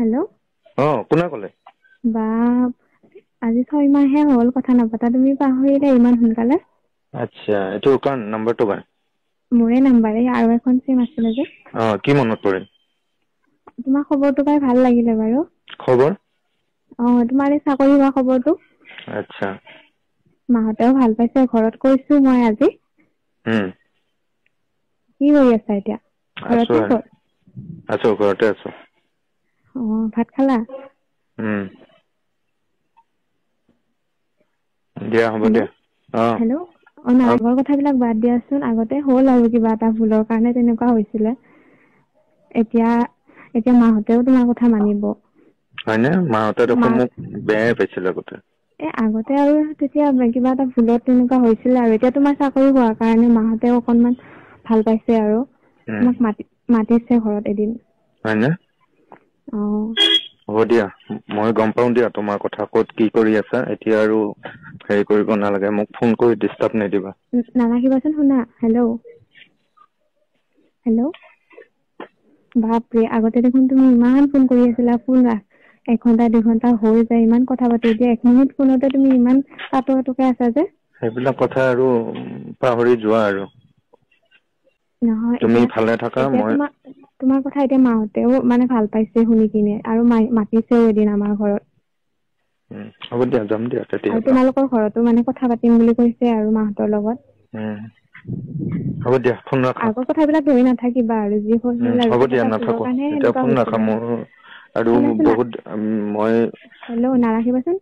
Hello' কোনে ক'লে? বা আজি 6 মাহে হ'ল কথা নাপাতা, তুমি পাহৰিলে ইমান সোনকালে? আচ্ছা, এইটো কাৰ নাম্বাৰটো কাৰ? মোৰে নাম্বাৰ, এই আৰু এখন চিম আছিলে যে। কি মনত পৰিল? তোমাৰ খবৰটো পাই ভাল লাগিলে বাৰু। খবৰ? তোমাৰ এই চাকৰি হোৱা খবৰটো। আচ্ছা। মাহঁতেও ভাল পাইছে, ঘৰত কৈছো মই আজি। উম। কি কৰি আছা এতিয়া? ঘৰত আছো নে আৰু, ক'ত? আছো ঘৰতে আছো। ভাত খালা? উম। দিয়া হ'ব হেল্ল' দিয়া। হেল্ল'। আগৰ কথাবিলাক বাদ দিয়াচোন, আগতে হ'ল আৰু কিবা এটা ভুলৰ কাৰণে তেনেকুৱা হৈছিলে। এতিয়া মাহঁতেও তোমাৰ কথা মানিব। হয়নে? মাহঁতে দেখোন মাক মোক বেয়াই পাইছিল আগতে। আগতে আৰু তেতিয়া কিবা এটা ভুলত তেনেকুৱা হৈছিলে আৰু, এতিয়া তোমাৰ চাকৰি হোৱাৰ কাৰণে মাহঁতেও অকনমান ভাল পাইছে আৰু, উম তোমাক মাতিছে ঘৰত এদিন। হয়নে? হ'ব দিয়া, মই গম পাও দিয়া তোমাৰ কথা, ক'ত কি কৰি আছা। এতিয়া আৰু হেৰি কৰিব নালাগে, মোক ফোন কৰি ডিষ্টাৰ্ব নিদিবা। নাৰাখিবাচোন, শুনা। হেল্ল'। বাপৰে, আগতে দেখোন তুমি ইমান ফোন কৰি আছিলা, ফোন 1-2 ঘণ্টা হৈ যায়, ইমান কথা পাতো। এতিয়া 1 মিনিট ফোনতে তুমি ইমান কাটোকে আছা যে? সেইবিলাক কথা আৰু পাহৰি যোৱা আৰু। নহয়, তুমি ভালে থাকা, এতিয়া মই তোমাৰ কথা এতিয়া মাহঁতেও মানে ভাল পাইছে শুনি কিনে, আৰু মাতিছেও এদিন আমাৰ ঘৰত। হ'ব দিয়া, যাম দিয়া আৰু কেতিয়াবা। তোমালোকৰ ঘৰতো মানে কথা পাতিম বুলি কৈছে আৰু মাহঁতৰ লগত। হ'ব দিয়া, ফোন ৰাখা। আগৰ কথাবিলাক ধৰি নাথাকিবা আৰু, যি হ'ল আৰু হ'ব কিবা দিয়া, এটা ভুলৰ নাথাকো কাৰণে এতিয়া সেনেকুৱা ফোন নাখাম হৈছিলে। মোৰ আৰু শুনাচোন, বহুত মই হেল্ল', নাৰাখিবাচোন।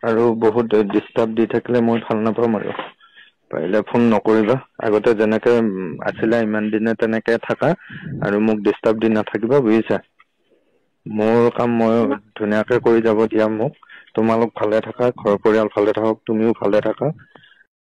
আৰু বহুত ডিষ্টাৰ্ব দি থাকিলে মই ভাল নাপাম আৰু। পাৰিলে ফোন নকৰিবা, আগতে যেনেকে আছিলা ইমান দিনে তেনেকে থাকা। আৰু মোক ডিষ্টাৰ্ব দি নাথাকিবা, বুজিছা? মোৰ কাম মই তোমাক ধুনীয়াকে কৰি যাব দিয়া মোক। তোমালোক ভালে থাকা, ঘৰ পৰিয়াল ভালে থাকক, তুমিও ভালে থাকা।